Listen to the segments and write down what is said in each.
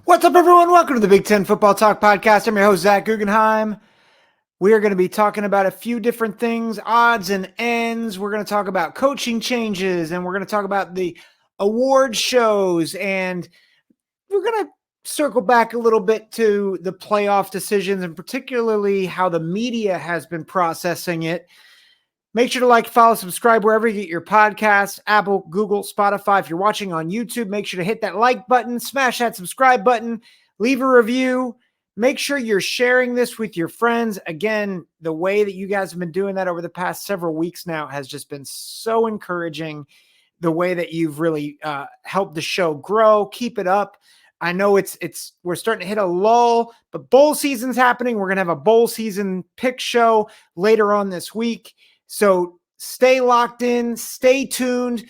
What's up, everyone? Welcome to the Big Ten Football Talk Podcast. I'm your host, Zach Guggenheim. We are going to be talking about a few different things, odds and ends. We're going to talk about coaching changes, and we're going to talk about the award shows, and we're going to circle back a little bit to the playoff decisions, and particularly how the media has been processing it. Make sure to like, follow, subscribe wherever you get your podcasts, Apple, Google, Spotify. If you're watching on YouTube, make sure to hit that like button, smash that subscribe button, leave a review. Make sure you're sharing this with your friends. Again, the way that you guys have been doing that over the past several weeks now has just been so encouraging. The way that you've really helped the show grow. Keep it up. I know we're starting to hit a lull, but bowl season's happening. We're going to have a bowl season pick show later on this week. So stay locked in, stay tuned,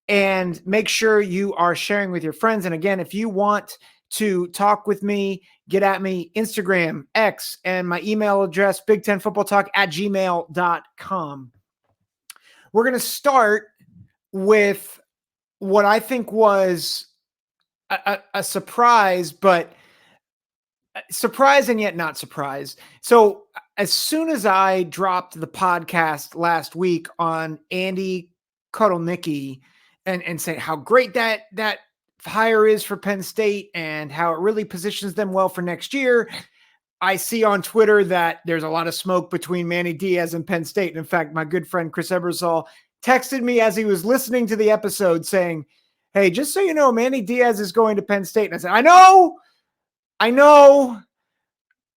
and make sure you are sharing with your friends. And again, if you want to talk with me, get at me, Instagram, X, and my email address, big10footballtalk@gmail.com. We're going to start with what I think was a surprise, but surprise and yet not surprise. So as soon as I dropped the podcast last week on Andy Kotelnicki and saying how great that hire is for Penn State and how it really positions them well for next year, I see on Twitter that there's a lot of smoke between Manny Diaz and Penn State. And in fact, my good friend Chris Ebersol texted me as he was listening to the episode saying, "Hey, just so you know, Manny Diaz is going to Penn State." And I said, I know,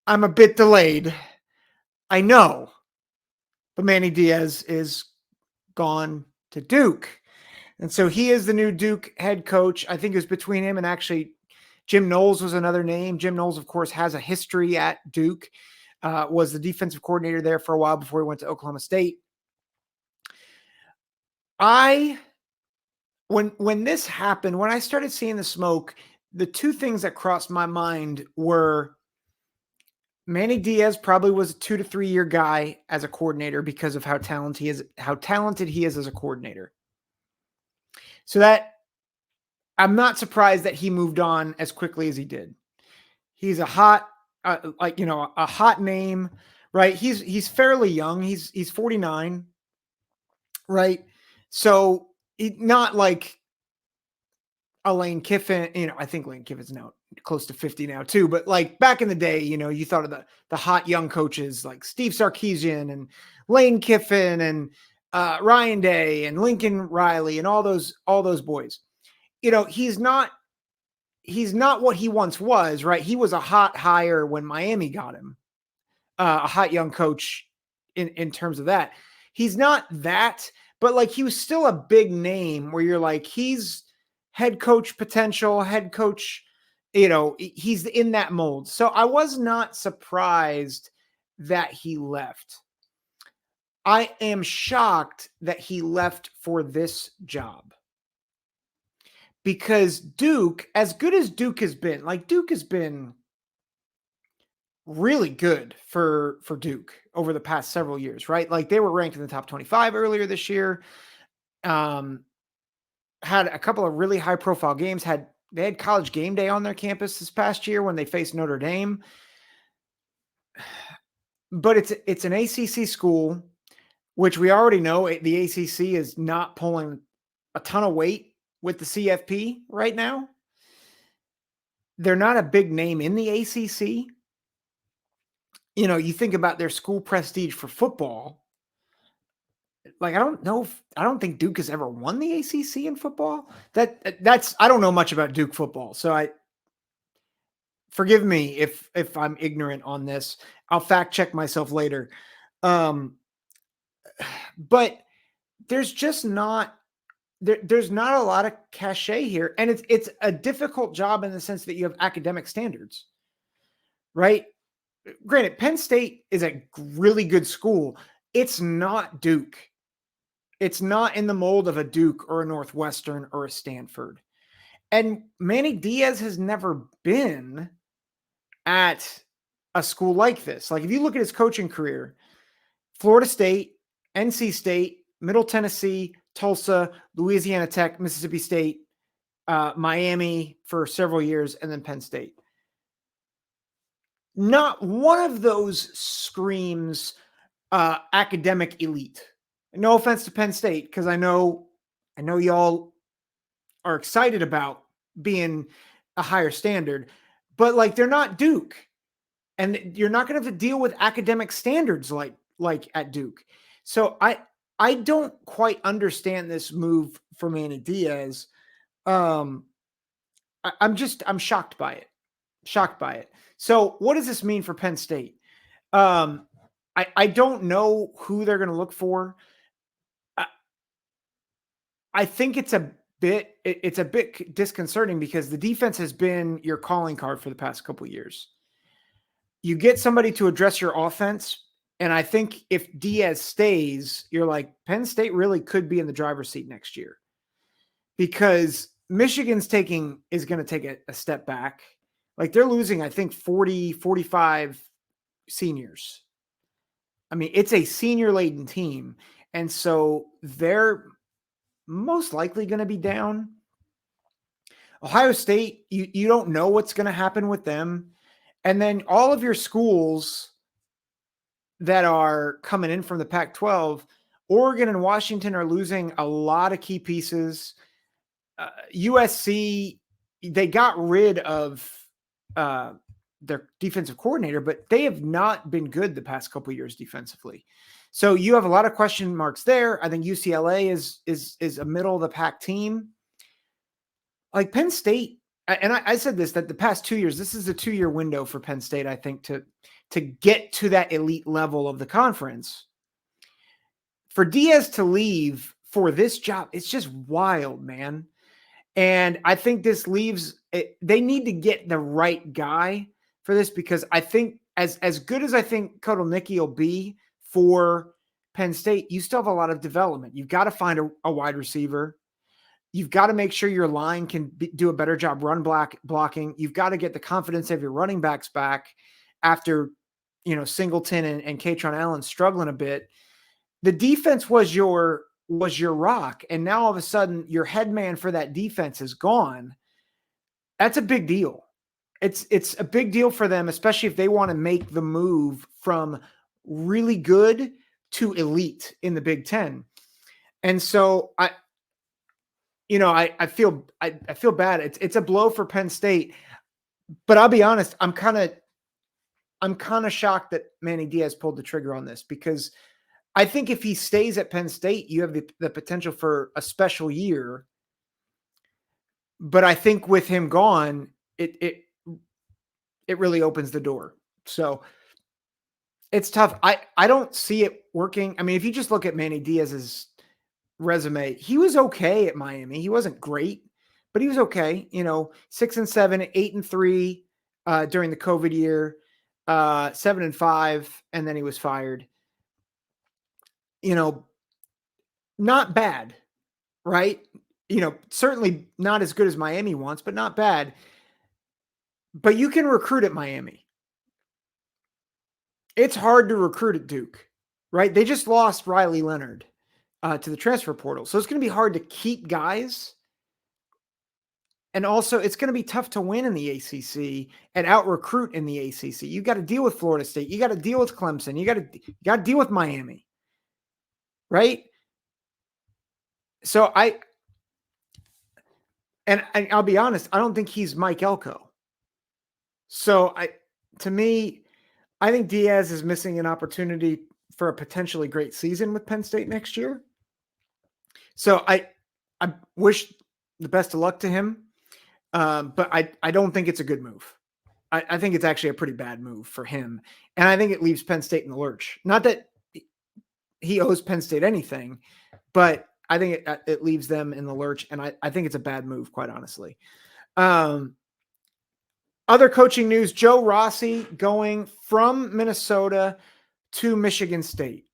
I'm a bit delayed. I know, but Manny Diaz is gone to Duke. And so he is the new Duke head coach. I think it was between him and actually Jim Knowles was another name. Jim Knowles, of course, has a history at Duke, was the defensive coordinator there for a while before he went to Oklahoma State. When this happened, when I started seeing the smoke, the two things that crossed my mind were Manny Diaz probably was a 2 to 3 year guy as a coordinator because of how talented he is as a coordinator. So that I'm not surprised that he moved on as quickly as he did. He's a hot, a hot name, right? He's fairly young. He's 49, right? So not like a Lane Kiffin, I think Lane Kiffin's now close to 50 now too, but like back in the day, you thought of the hot young coaches like Steve Sarkisian and Lane Kiffin and Ryan Day and Lincoln Riley and all those boys. He's not what he once was, right? He was a hot hire when Miami got him, a hot young coach in terms of that. He's not that, but like he was still a big name where you're like, he's head coach potential, head coach, he's in that mold. So I was not surprised that he left. I am shocked that he left for this job. Because Duke, as good as Duke has been, like Duke has been really good for Duke over the past several years, right? Like they were ranked in the top 25 earlier this year. Had a couple of really high profile games. They had College Game Day on their campus this past year when they faced Notre Dame. But it's an ACC school, which we already know the ACC is not pulling a ton of weight with the CFP right now. They're not a big name in the ACC. You think about their school prestige for football. Like, I don't think Duke has ever won the ACC in football. I don't know much about Duke football. So forgive me if I'm ignorant on this. I'll fact check myself later. But there's just not, there's not a lot of cachet here. And it's a difficult job in the sense that you have academic standards, right? Granted, Penn State is a really good school. It's not Duke. It's not in the mold of a Duke or a Northwestern or a Stanford. And Manny Diaz has never been at a school like this. Like if you look at his coaching career, Florida State, NC State, Middle Tennessee, Tulsa, Louisiana Tech, Mississippi State, Miami for several years, and then Penn State. Not one of those screams academic elite. No offense to Penn State, because I know y'all are excited about being a higher standard, but like they're not Duke, and you're not going to have to deal with academic standards like at Duke. So I don't quite understand this move for Manny Diaz. I'm shocked by it. Shocked by it. So what does this mean for Penn State? I don't know who they're going to look for. I think it's a bit disconcerting because the defense has been your calling card for the past couple of years. You get somebody to address your offense, and I think if Diaz stays, you're like, Penn State really could be in the driver's seat next year, because Michigan's is going to take a step back. Like they're losing, I think 40, 45 seniors. I mean, it's a senior laden team. And so they're most likely going to be down. Ohio State, you don't know what's going to happen with them. And then all of your schools that are coming in from the Pac-12, Oregon and Washington are losing a lot of key pieces. USC, they got rid of their defensive coordinator, but they have not been good the past couple of years defensively. So you have a lot of question marks there. I think UCLA is a middle of the pack team. Like Penn State, and I said this, that the past 2 years, this is a 2-year window for Penn State, I think, to get to that elite level of the conference. For Diaz to leave for this job, it's just wild, man. And I think this leaves they need to get the right guy for this, because I think as good as I think Kotelnicki will be for Penn State, you still have a lot of development. You've got to find a wide receiver. You've got to make sure your line can do a better job blocking. You've got to get the confidence of your running backs back after, Singleton and Katron Allen struggling a bit. The defense was your rock, and now all of a sudden your head man for that defense is gone. That's a big deal. It's a big deal for them, especially if they want to make the move from really good to elite in the Big Ten. And so I feel bad. It's a blow for Penn State, but I'll be honest, I'm kind of shocked that Manny Diaz pulled the trigger on this, because I think if he stays at Penn State, you have the potential for a special year. But I think with him gone, it really opens the door. So it's tough. I don't see it working. I mean, if you just look at Manny Diaz's resume, he was okay at Miami. He wasn't great, but he was okay. 6-7, 8-3 during the COVID year, 7-5, and then he was fired. Not bad, right? Certainly not as good as Miami wants, but not bad. But you can recruit at Miami. It's hard to recruit at Duke, right? They just lost Riley Leonard to the transfer portal. So it's going to be hard to keep guys. And also, it's going to be tough to win in the ACC and out-recruit in the ACC. You got to deal with Florida State. You got to deal with Clemson. You got to deal with Miami, right? So I'll be honest, I don't think he's Mike Elko. So to me, I think Diaz is missing an opportunity for a potentially great season with Penn State next year. So I wish the best of luck to him, but I don't think it's a good move. I think it's actually a pretty bad move for him, and I think it leaves Penn State in the lurch. Not that he owes Penn State anything, but I think it leaves them in the lurch, and I think it's a bad move, quite honestly. Other coaching news, Joe Rossi going from Minnesota to Michigan State.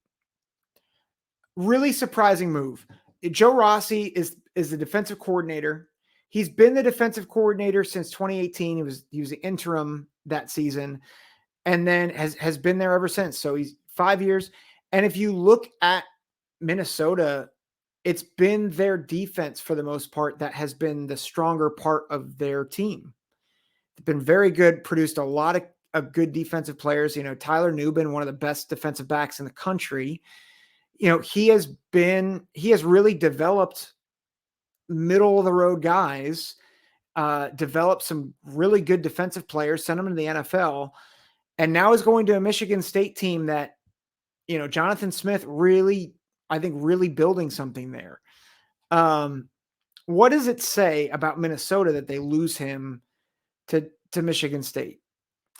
Really surprising move. Joe Rossi is the defensive coordinator. He's been the defensive coordinator since 2018. He was the interim that season, and then has been there ever since. So he's 5 years. And if you look at Minnesota, it's been their defense for the most part that has been the stronger part of their team. They've been very good, produced a lot of good defensive players. Tyler Nubin, one of the best defensive backs in the country. He has really developed middle of the road guys, developed some really good defensive players, sent them into the NFL, and now is going to a Michigan State team that, Jonathan Smith really building something there. What does it say about Minnesota that they lose him to Michigan State?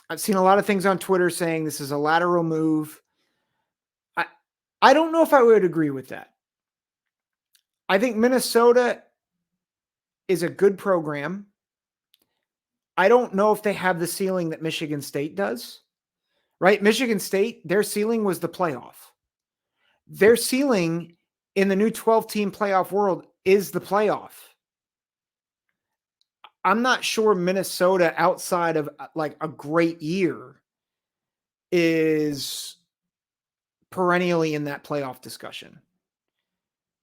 I've seen a lot of things on Twitter saying this is a lateral move. I don't know if I would agree with that. I think Minnesota is a good program. I don't know if they have the ceiling that Michigan State does, right? Michigan State, their ceiling was the playoff. Their ceiling in the new 12-team playoff world is the playoff. I'm not sure Minnesota, outside of like a great year, is perennially in that playoff discussion.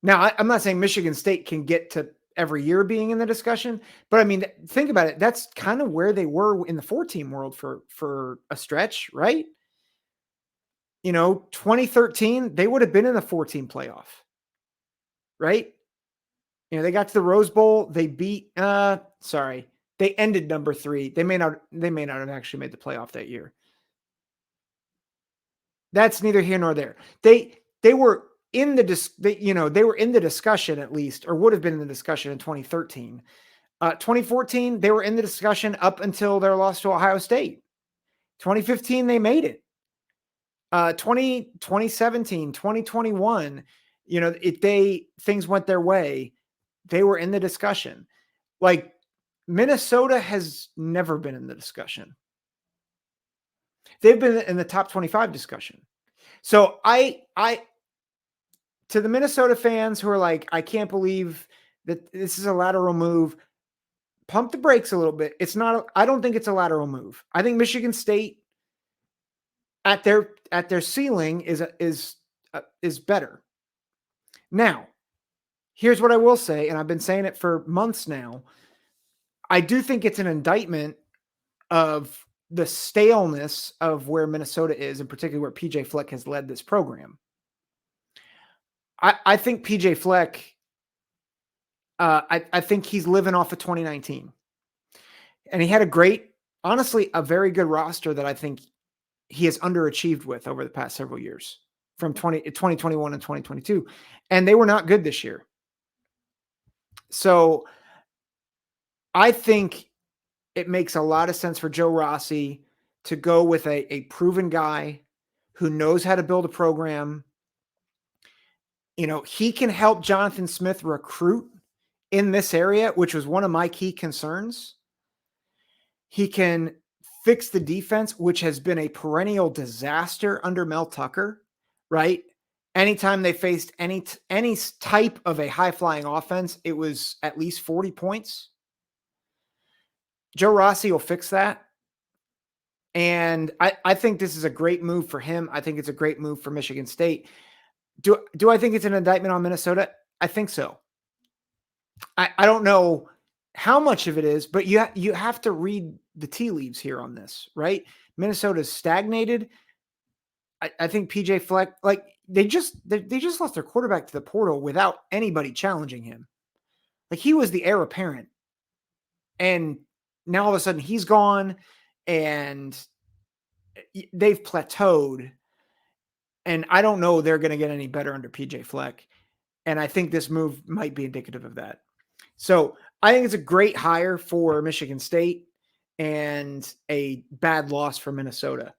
Now, I'm not saying Michigan State can get to every year being in the discussion, but I mean, think about it. That's kind of where they were in the 4-team world for a stretch, right? 2013, they would have been in the 4-team playoff, right? They got to the Rose Bowl. They beat, they ended number 3. They may not have actually made the playoff that year. That's neither here nor there. They were in the they were in the discussion, at least, or would have been in the discussion in 2013. 2014, they were in the discussion up until their loss to Ohio State. 2015, they made it. 2017, 2021, things went their way, they were in the discussion. Like, Minnesota has never been in the discussion. They've been in the top 25 discussion. So to the Minnesota fans who are like, I can't believe that this is a lateral move, pump the brakes a little bit. I don't think it's a lateral move. I think Michigan State at their ceiling is better. Now, here's what I will say, and I've been saying it for months now. I do think it's an indictment of the staleness of where Minnesota is, in particular where PJ Fleck has led this program. I think PJ Fleck, I think he's living off of 2019. And he had a very good roster that I think he has underachieved with over the past several years, from 2021 and 2022. And they were not good this year. So I think it makes a lot of sense for Joe Rossi to go with a proven guy who knows how to build a program. He can help Jonathan Smith recruit in this area, which was one of my key concerns. He can fix the defense, which has been a perennial disaster under Mel Tucker, right? Anytime they faced any type of a high-flying offense, it was at least 40 points. Joe Rossi will fix that. And I think this is a great move for him. I think it's a great move for Michigan State. Do I think it's an indictment on Minnesota? I think so. I don't know how much of it is, but you have to read the tea leaves here on this, right? Minnesota's stagnated. I think PJ Fleck, like, they just lost their quarterback to the portal without anybody challenging him. Like, he was the heir apparent. And now all of a sudden he's gone and they've plateaued. And I don't know they're going to get any better under PJ Fleck. And I think this move might be indicative of that. So I think it's a great hire for Michigan State and a bad loss for Minnesota.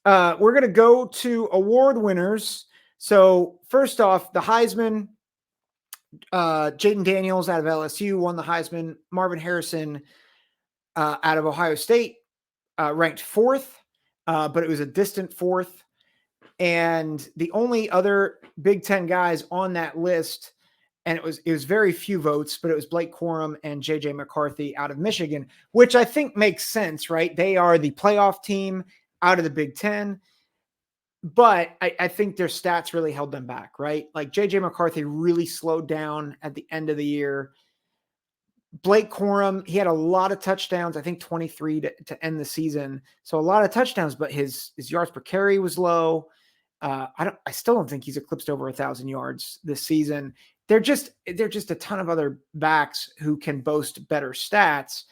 We're going to go to award winners. So first off, the Heisman, Jaden Daniels out of LSU won the Heisman. Marvin Harrison out of Ohio State ranked 4th, but it was a distant 4th. And the only other Big Ten guys on that list, and it was very few votes, but it was Blake Corum and JJ McCarthy out of Michigan, which I think makes sense, right? They are the playoff team out of the Big Ten. but I think their stats really held them back, right? Like JJ McCarthy really slowed down at the end of the year. Blake Corum, he had a lot of touchdowns, I think 23 to end the season. So a lot of touchdowns, but his yards per carry was low. I still don't think he's eclipsed over 1,000 yards this season. They're just a ton of other backs who can boast better stats,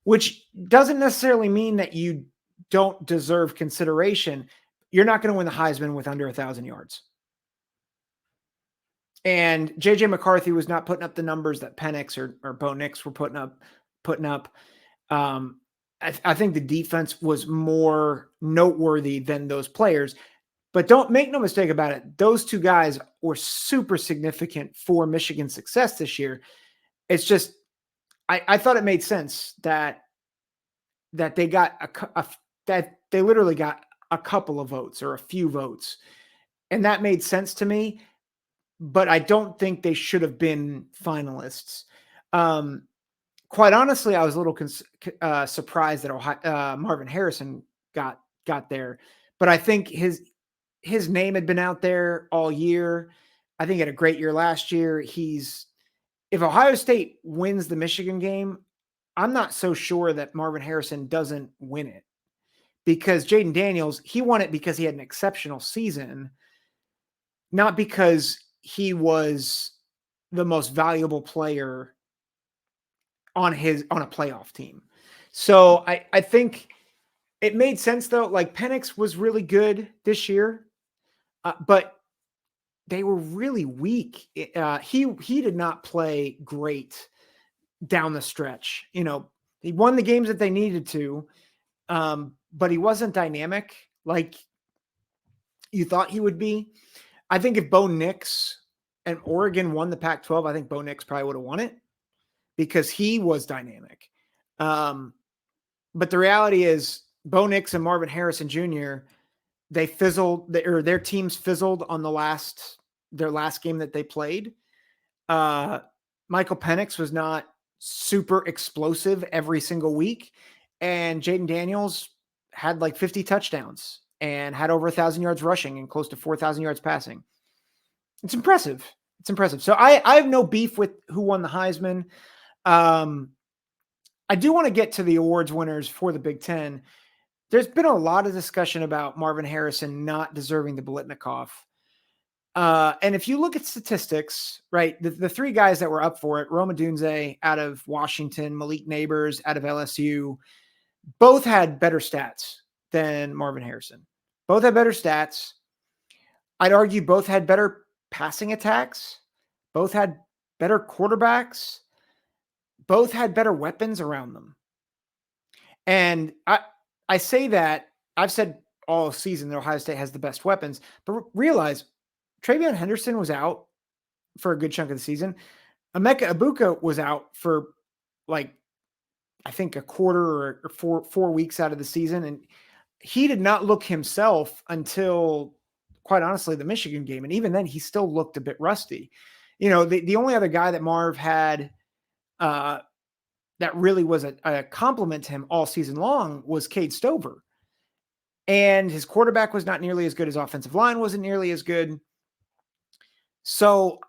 which doesn't necessarily mean that you don't deserve consideration. You're not going to win the Heisman with under 1,000 yards. And JJ McCarthy was not putting up the numbers that Penix or Bo Nix were putting up. I think the defense was more noteworthy than those players. But don't make no mistake about it. Those two guys were super significant for Michigan's success this year. It's just, I thought it made sense that they got that they literally got a couple of votes or a few votes. And that made sense to me, but I don't think they should have been finalists. Quite honestly, I was a little surprised that Marvin Harrison got there, but I think his name had been out there all year. I think he had a great year last year. If Ohio State wins the Michigan game, I'm not so sure that Marvin Harrison doesn't win it, because Jaden Daniels, he won it because he had an exceptional season, not because he was the most valuable player on a playoff team. So I think it made sense though. Like Penix was really good this year, but they were really weak. He did not play great down the stretch. He won the games that they needed to, but he wasn't dynamic like you thought he would be. I think if Bo Nix and Oregon won the Pac-12, I think Bo Nix probably would have won it because he was dynamic. But the reality is Bo Nix and Marvin Harrison Jr., they fizzled, or their teams fizzled on their last game that they played. Michael Penix was not super explosive every single week. And Jaden Daniels had like 50 touchdowns and had over 1,000 yards rushing and close to 4,000 yards passing. It's impressive. So I have no beef with who won the Heisman. I do want to get to the awards winners for the Big Ten. There's been a lot of discussion about Marvin Harrison not deserving the Biletnikoff. And if you look at statistics, right, the three guys that were up for it, Rome Odunze out of Washington, Malik Neighbors out of LSU, both had better stats than Marvin Harrison. Both had better stats. I'd argue both had better passing attacks. Both had better quarterbacks. Both had better weapons around them. And I say that, I've said all season that Ohio State has the best weapons, but realize TreVeyon Henderson was out for a good chunk of the season. Emeka Egbuka was out for like, I think a quarter or 4 weeks out of the season. And he did not look himself until, quite honestly, the Michigan game. And even then he still looked a bit rusty. The only other guy that Marv had that really was a compliment to him all season long was Cade Stover. And his quarterback was not nearly as good. His offensive line wasn't nearly as good. So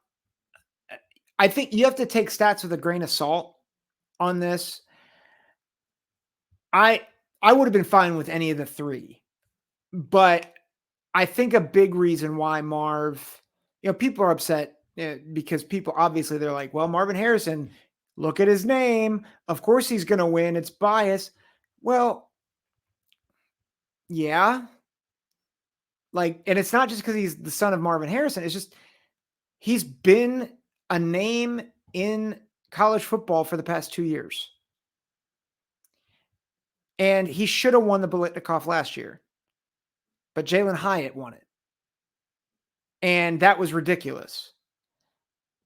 I think you have to take stats with a grain of salt on this. I would have been fine with any of the three, but I think a big reason why Marv, people are upset because people, obviously they're like, well, Marvin Harrison, look at his name. Of course he's going to win. It's bias. Well, yeah. And it's not just because he's the son of Marvin Harrison. It's just, he's been a name in college football for the past 2 years. And he should have won the Biletnikoff last year, but Jalen Hyatt won it. And that was ridiculous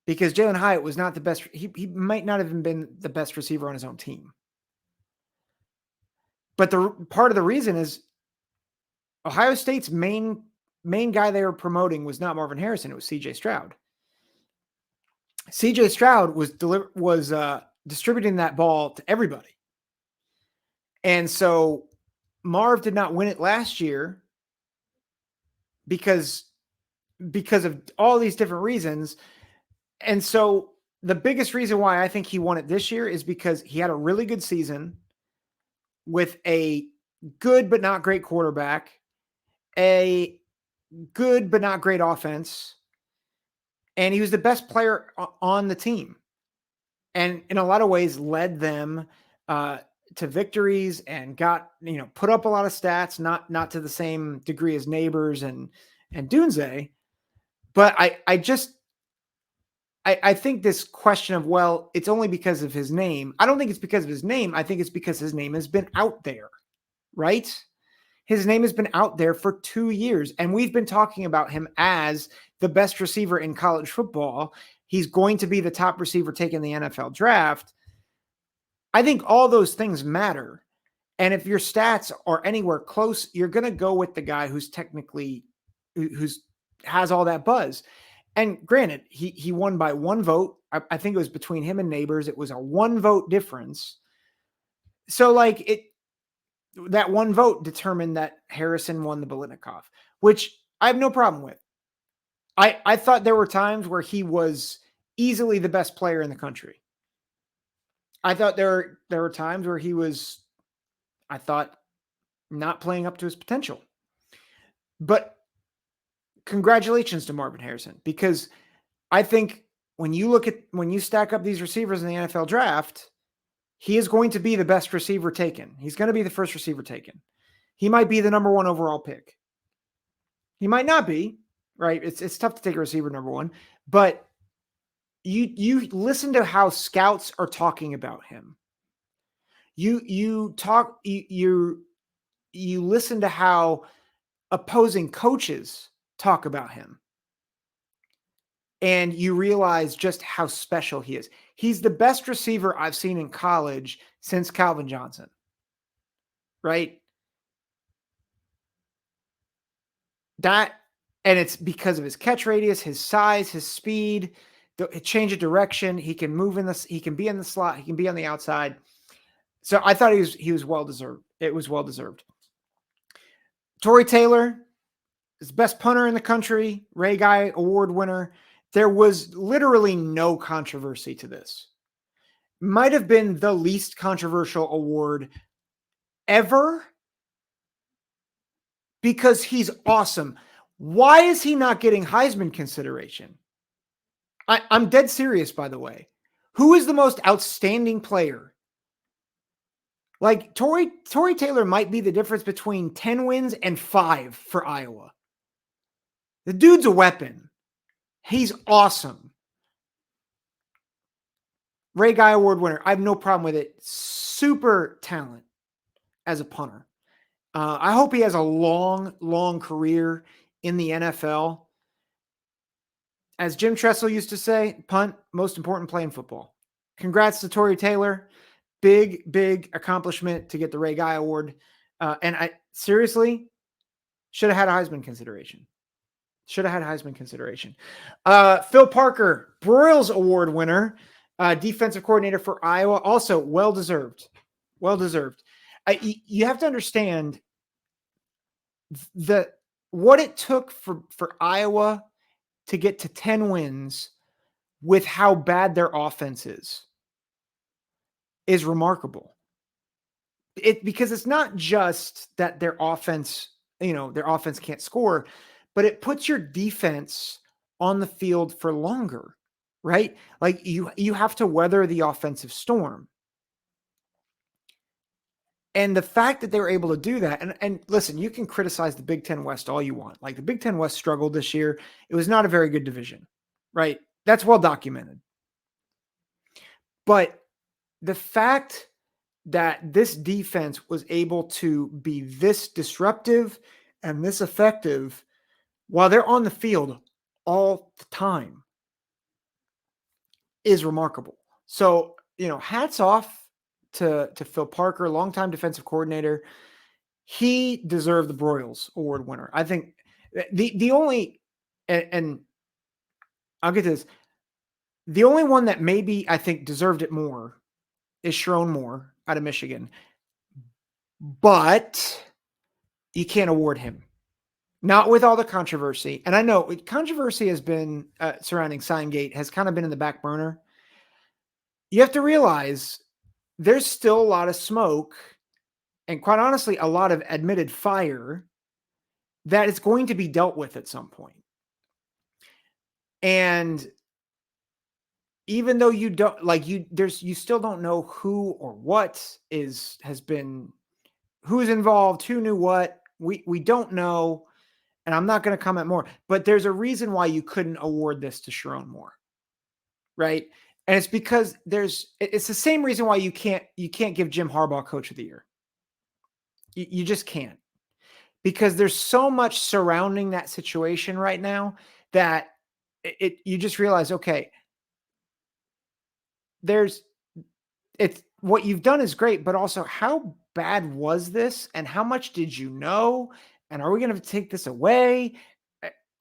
because Jalen Hyatt was not the best. He might not have even been the best receiver on his own team. But the part of the reason is Ohio State's main guy they were promoting was not Marvin Harrison. It was CJ Stroud. CJ Stroud was distributing that ball to everybody. And so Marv did not win it last year because of all these different reasons. And so the biggest reason why I think he won it this year is because he had a really good season with a good but not great quarterback, a good but not great offense, and he was the best player on the team. And in a lot of ways led them to victories and got, put up a lot of stats, not to the same degree as Neighbors and Dunze. But I think this question of, well, it's only because of his name. I don't think it's because of his name. I think it's because his name has been out there, right? His name has been out there for 2 years, and we've been talking about him as the best receiver in college football. He's going to be the top receiver taken in the NFL draft. I think all those things matter. And if your stats are anywhere close, you're going to go with the guy who's who's has all that buzz. And granted, he won by 1 vote. I think it was between him and Neighbors. It was a 1 vote difference. So that 1 vote determined that Harrison won the Biletnikoff, which I have no problem with. I thought there were times where he was easily the best player in the country. I thought there were times where he was, I thought, not playing up to his potential. But congratulations to Marvin Harrison, because I think when you stack up these receivers in the NFL draft, he is going to be the best receiver taken. He's going to be the first receiver taken. He might be the number 1 overall pick. He might not be, right? It's tough to take a receiver number 1, but you listen to how scouts are talking about him. You listen to how opposing coaches talk about him, and you realize just how special he is. He's the best receiver I've seen in college since Calvin Johnson, right? And it's because of his catch radius, his size, his speed, the change of direction. He can move he can be in the slot, he can be on the outside. So I thought he was well deserved. It was well deserved. Tory Taylor is the best punter in the country, Ray Guy Award winner. There was literally no controversy to this. Might have been the least controversial award ever because he's awesome. Why is he not getting Heisman consideration? I'm dead serious, by the way. Who is the most outstanding player? Like Tory Taylor might be the difference between 10 wins and 5 for Iowa. The dude's a weapon. He's awesome. Ray Guy Award winner. I have no problem with it. Super talent as a punter. I hope he has a long, long career in the NFL. As Jim Tressel used to say, punt, most important play in football. Congrats to Tory Taylor. Big, big accomplishment to get the Ray Guy Award. And I seriously should have had a Heisman consideration. Should have had a Heisman consideration. Phil Parker, Broyles Award winner, defensive coordinator for Iowa. Also well-deserved. Well-deserved. You have to understand what it took for Iowa to get to 10 wins with how bad their offense is remarkable. Because it's not just that their offense can't score, but it puts your defense on the field for longer, right? Like you have to weather the offensive storm. And the fact that they were able to do that, and listen, you can criticize the Big Ten West all you want. Like the Big Ten West struggled this year. It was not a very good division, right? That's well documented. But the fact that this defense was able to be this disruptive and this effective while they're on the field all the time is remarkable. So, hats off to Phil Parker, longtime defensive coordinator. He deserved the Broyles Award winner. I think the only, and I'll get to this, the only one that maybe I think deserved it more is Sharon Moore out of Michigan. But you can't award him. Not with all the controversy. And I know controversy has been surrounding Signgate has kind of been in the back burner. You have to realize there's still a lot of smoke and, quite honestly, a lot of admitted fire that is going to be dealt with at some point. And even though you don't you still don't know who or what has been, who's involved, who knew what. We don't know. And I'm not going to comment more, but there's a reason why you couldn't award this to Sharon Moore. Right. And it's because it's the same reason why you can't give Jim Harbaugh Coach of the Year. You just can't, because there's so much surrounding that situation right now that you just realize, okay, it's what you've done is great, but also how bad was this and how much did you know? And are we going to take this away?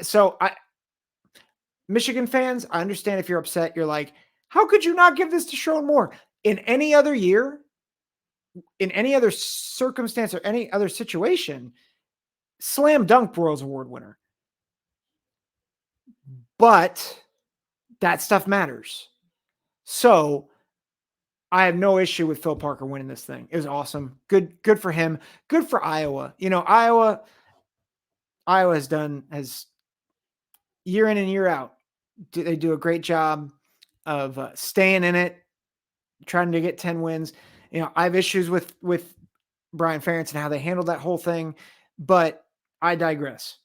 So Michigan fans, I understand if you're upset. You're like, how could you not give this to Sharon Moore? In any other year, in any other circumstance or any other situation, slam dunk Broyles Award winner. But that stuff matters. So I have no issue with Phil Parker winning this thing. It was awesome. Good for him. Good for Iowa. Iowa has year in and year out, they do a great job of staying in it, trying to get 10 wins. I have issues with Brian Ferentz and how they handled that whole thing, but I digress.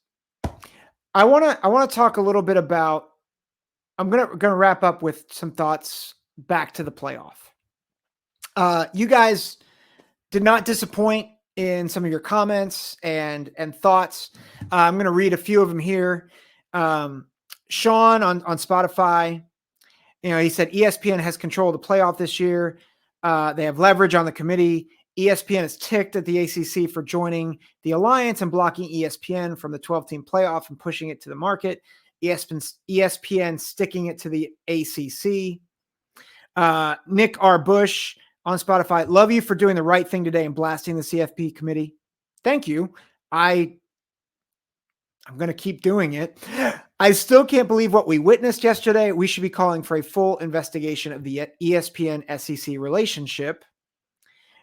I want to talk a little bit about, I'm going to wrap up with some thoughts back to the playoff. You guys did not disappoint in some of your comments and thoughts. I'm going to read a few of them here. Sean on Spotify, he said ESPN has control of the playoff this year. They have leverage on the committee. ESPN is ticked at the ACC for joining the alliance and blocking ESPN from the 12-team playoff and pushing it to the market. ESPN sticking it to the ACC. Nick R. Bush on Spotify, love you for doing the right thing today and blasting the CFP committee. Thank you. I'm going to keep doing it. I still can't believe what we witnessed yesterday. We should be calling for a full investigation of the ESPN-SEC relationship.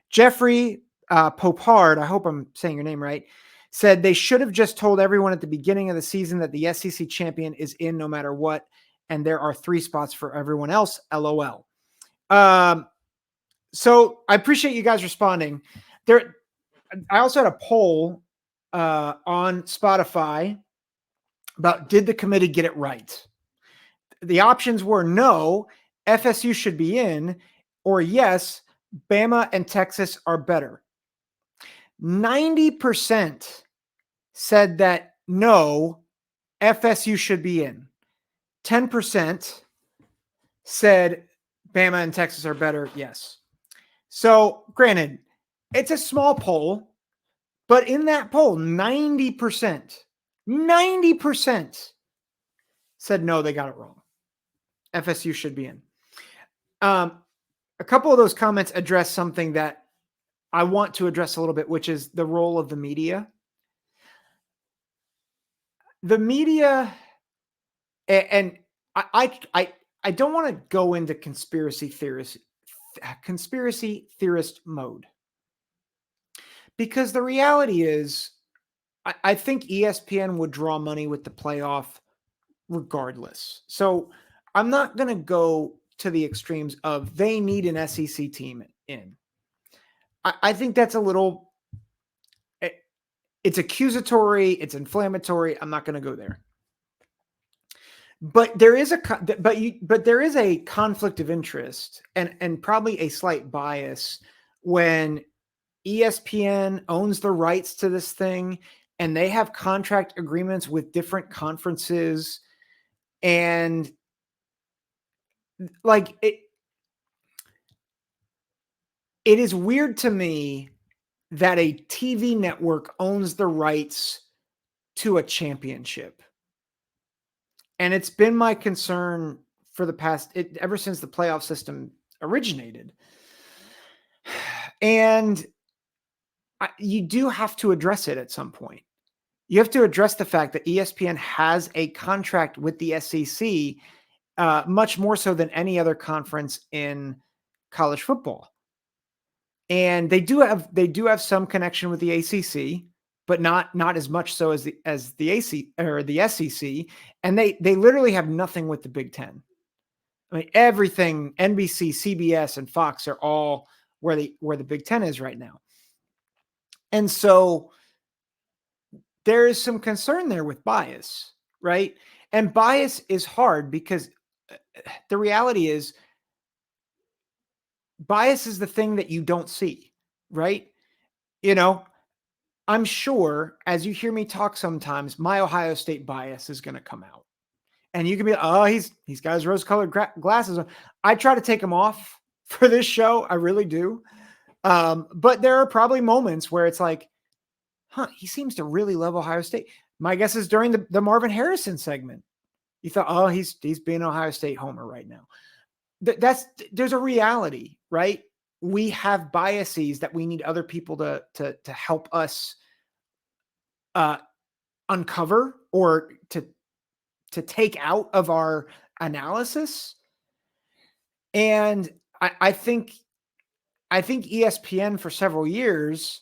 Jeffrey Popard, I hope I'm saying your name right, said they should have just told everyone at the beginning of the season that the SEC champion is in no matter what, and there are 3 spots for everyone else, LOL. So I appreciate you guys responding. I also had a poll on Spotify about, did the committee get it right? The options were no, FSU should be in, or yes, Bama and Texas are better. 90% said that no, FSU should be in. 10% said Bama and Texas are better, yes. So, granted, it's a small poll, but in that poll, 90% said no, they got it wrong. FSU should be in. A couple of those comments address something that I want to address a little bit, which is the role of the media. The media, and I don't want to go into conspiracy theorist mode, because the reality is, I think ESPN would draw money with the playoff regardless. So I'm not going to go to the extremes of they need an SEC team in. I think that's a little, it's accusatory, it's inflammatory. I'm not going to go there. But there is a conflict of interest and probably a slight bias when ESPN owns the rights to this thing and they have contract agreements with different conferences, and it is weird to me that a TV network owns the rights to a championship. And it's been my concern for the past, ever since the playoff system originated. And you do have to address it at some point. you have to address the fact that ESPN has a contract with the SEC, much more so than any other conference in college football. And they do have some connection with the ACC, but not as much so as the AC or the SEC. And they literally have nothing with the Big Ten. I mean, everything NBC, CBS, and Fox are all where the Big Ten is right now. And so there is some concern there with bias, right? And bias is hard because the reality is bias is the thing that you don't see, right? You know, I'm sure as you hear me talk sometimes, my Ohio State bias is going to come out. And you can be, oh, he's got his rose-colored glasses on. I try to take them off for this show. I really do. But there are probably moments where it's like, he seems to really love Ohio State. My guess is during the Marvin Harrison segment, you thought, oh, he's being an Ohio State homer right now. There's a reality, right? We have biases that we need other people to help us uncover or to take out of our analysis. And I think ESPN for several years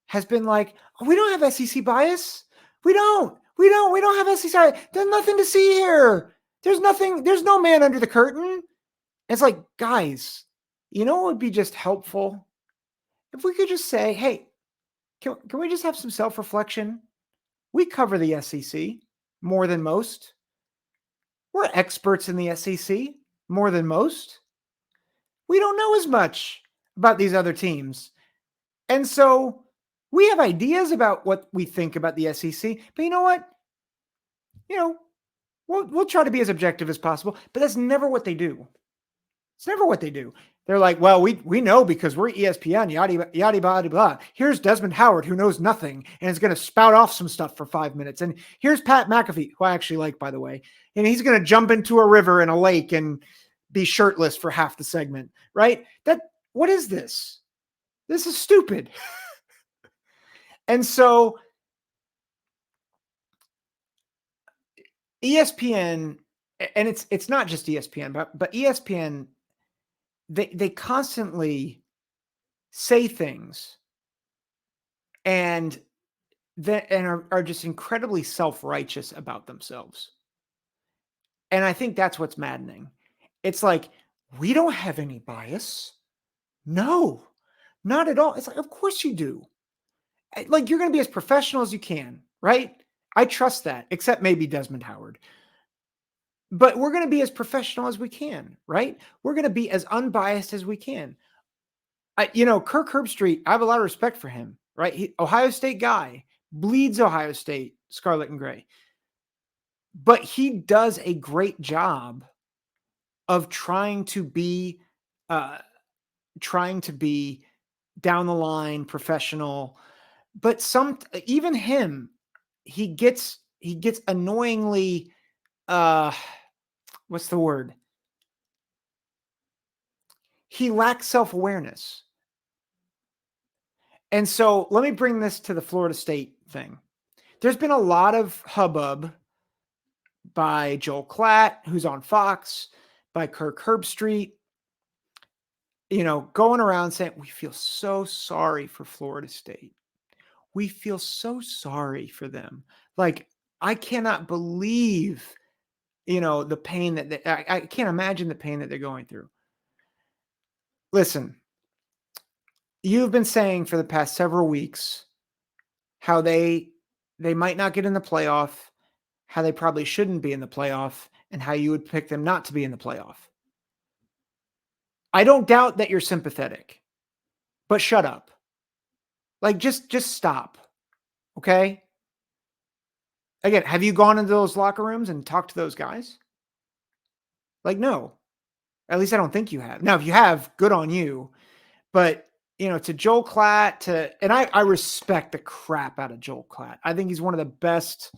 has been like, oh, we don't have SEC bias. We don't have SEC bias. There's nothing to see here. There's no man under the curtain. It's like, guys, you know what would be just helpful? If we could just say, hey, can we just have some self-reflection? We cover the SEC more than most. We're experts in the SEC more than most. We don't know as much about these other teams. And so we have ideas about what we think about the SEC, but you know what? We'll try to be as objective as possible, but that's never what they do. It's never what they do. They're like, well, we know because we're ESPN, yada, yada, yada, blah. Here's Desmond Howard, who knows nothing, and is going to spout off some stuff for 5 minutes. And here's Pat McAfee, who I actually like, by the way. And he's going to jump into a river and a lake and be shirtless for half the segment, right? What is this? This is stupid. And so ESPN, and it's not just ESPN, but ESPN, they constantly say things and are just incredibly self-righteous about themselves. And I think that's what's maddening. It's like, we don't have any bias. No, not at all. It's like, of course you do. Like, you're going to be as professional as you can, right? I trust that, except maybe Desmond Howard. But we're going to be as professional as we can, right? We're going to be as unbiased as we can. Kirk Herbstreit, I have a lot of respect for him, right? Ohio State guy, bleeds Ohio State, scarlet and gray. But he does a great job of trying to be down the line, professional. But even him, he gets annoyingly, what's the word? He lacks self-awareness. And so let me bring this to the Florida State thing. There's been a lot of hubbub by Joel Klatt, who's on Fox, by Kirk Herbstreit, going around saying, we feel so sorry for Florida State. We feel so sorry for them. Like, I cannot believe, the pain that I can't imagine the pain that they're going through. Listen, you've been saying for the past several weeks how they might not get in the playoff, how they probably shouldn't be in the playoff, and how you would pick them not to be in the playoff. I don't doubt that you're sympathetic, but shut up. Like, just stop. Okay? Again, have you gone into those locker rooms and talked to those guys? Like, no. At least I don't think you have. Now, if you have, good on you. But, to Joel Klatt, and I respect the crap out of Joel Klatt. I think he's one of the best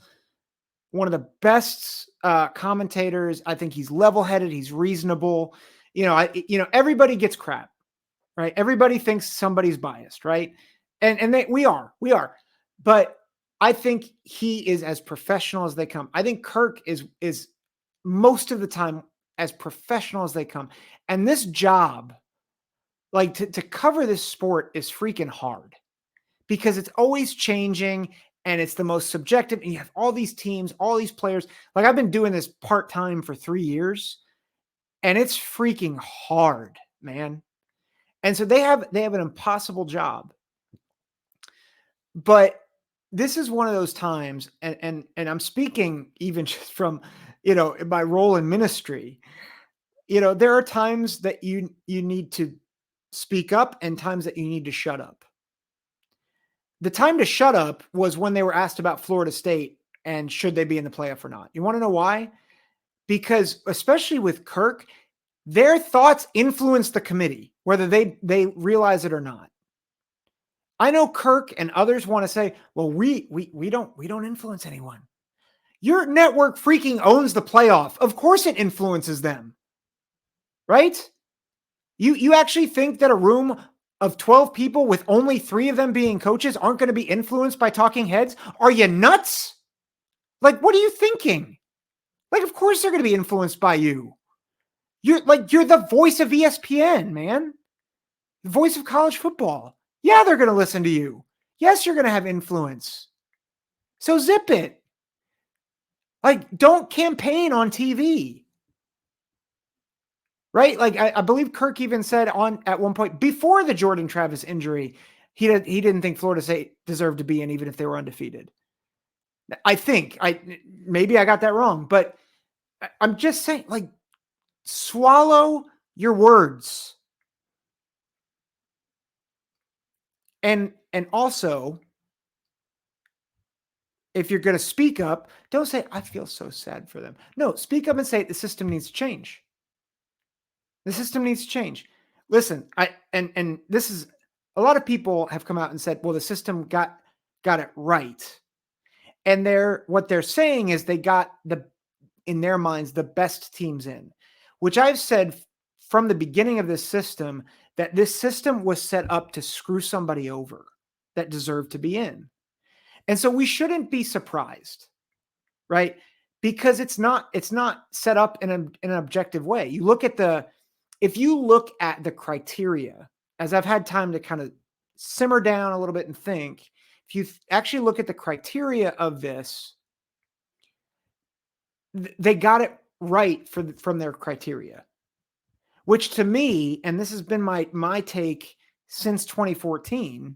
commentators. I think he's level-headed. He's reasonable. Everybody gets crap, right? Everybody thinks somebody's biased, right? And we are. But I think he is as professional as they come. I think Kirk is most of the time as professional as they come. And this job, like to cover this sport is freaking hard because it's always changing and it's the most subjective. And you have all these teams, all these players. Like I've been doing this part-time for 3 years and it's freaking hard, man. And so they have an impossible job. But this is one of those times, and I'm speaking even just from, my role in ministry. There are times that you need to speak up and times that you need to shut up. The time to shut up was when they were asked about Florida State and should they be in the playoff or not. You want to know why? Because especially with Kirk, their thoughts influence the committee, whether they realize it or not. I know Kirk and others want to say, well, we don't influence anyone. Your network freaking owns the playoff. Of course it influences them. Right? You actually think that a room of 12 people with only 3 of them being coaches aren't going to be influenced by talking heads? Are you nuts? Like, what are you thinking? Like, of course they're going to be influenced by you. You're the voice of ESPN, man. The voice of college football. Yeah, they're going to listen to you. Yes, you're going to have influence. So zip it. Like, don't campaign on TV. Right? Like, I believe Kirk even said at one point before the Jordan Travis injury, he didn't think Florida State deserved to be in even if they were undefeated. Maybe I got that wrong, but I'm just saying, like, swallow your words. And also, if you're going to speak up, don't say, I feel so sad for them. No, speak up and say the system needs to change. The system needs to change. Listen, and this is a lot of people have come out and said, well, the system got it right. And what they're saying is they got in their minds, the best teams in, which I've said from the beginning of this system, that this system was set up to screw somebody over that deserved to be in. And so we shouldn't be surprised, right? Because it's not set up in an objective way. If you look at the criteria, as I've had time to kind of simmer down a little bit and think, if you actually look at the criteria of this, they got it right from their criteria, which to me, and this has been my take since 2014,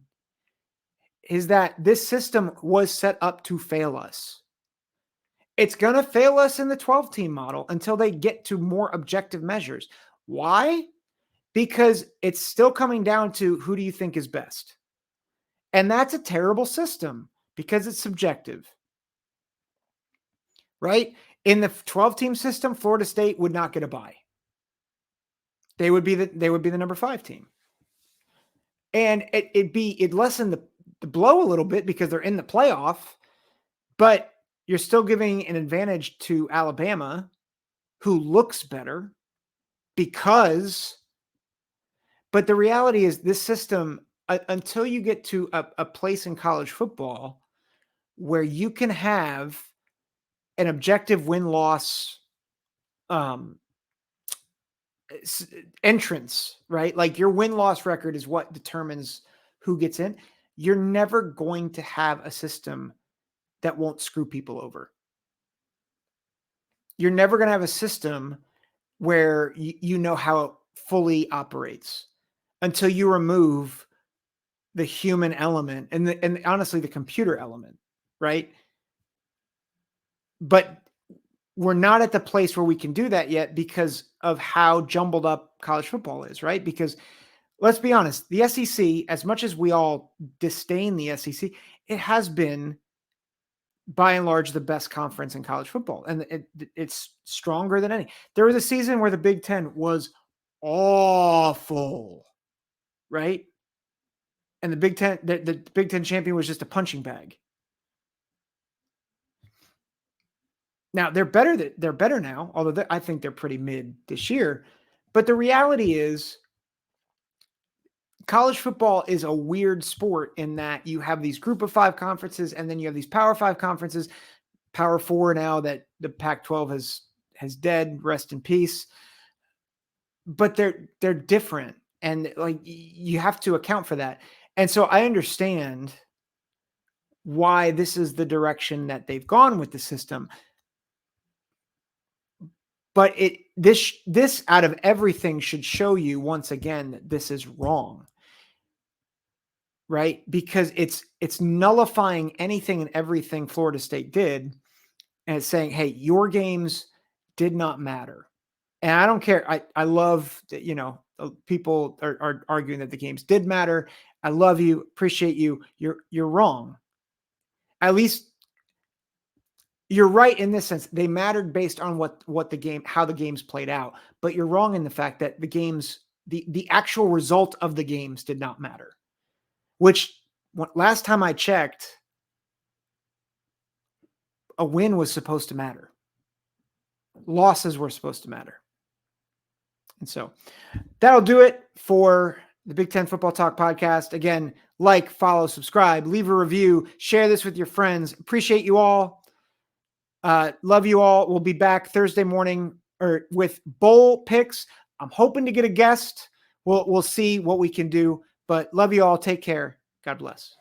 is that this system was set up to fail us. It's going to fail us in the 12-team model until they get to more objective measures. Why? Because it's still coming down to who do you think is best? And that's a terrible system because it's subjective. Right? In the 12-team system, Florida State would not get a bye. They would be the number 5 team. And it'd lessen the blow a little bit because they're in the playoff, but you're still giving an advantage to Alabama, who looks better but the reality is this system, until you get to a place in college football where you can have an objective win-loss entrance, right? Like your win-loss record is what determines who gets in. You're never going to have a system that won't screw people over. You're never going to have a system where you know how it fully operates until you remove the human element and honestly the computer element, right? But we're not at the place where we can do that yet because of how jumbled up college football is, right? Because let's be honest, the SEC, as much as we all disdain the SEC, it has been by and large the best conference in college football, and it's stronger than any. There was a season where the Big Ten was awful, right? And the Big Ten champion was just a punching bag. Now they're better now, although I think they're pretty mid this year. But the reality is, college football is a weird sport in that you have these group of 5 conferences, and then you have these Power 5 conferences, Power 4 now that the Pac-12 has dead, rest in peace. But they're different, and like you have to account for that. And so I understand why this is the direction that they've gone with the system. But this out of everything should show you once again that this is wrong. Right? Because it's nullifying anything and everything Florida State did, and it's saying, "Hey, your games did not matter." And I don't care. I love that, people are arguing that the games did matter. I love you, appreciate you. You're wrong. At least you're right in this sense. They mattered based on how the games played out. But you're wrong in the fact that the actual result of the games did not matter. Which last time I checked, a win was supposed to matter. Losses were supposed to matter. And so that'll do it for the Big Ten Football Talk podcast. Again, like, follow, subscribe, leave a review, share this with your friends. Appreciate you all. Love you all. We'll be back Thursday morning with bowl picks. I'm hoping to get a guest. We'll see what we can do, but love you all. Take care. God bless.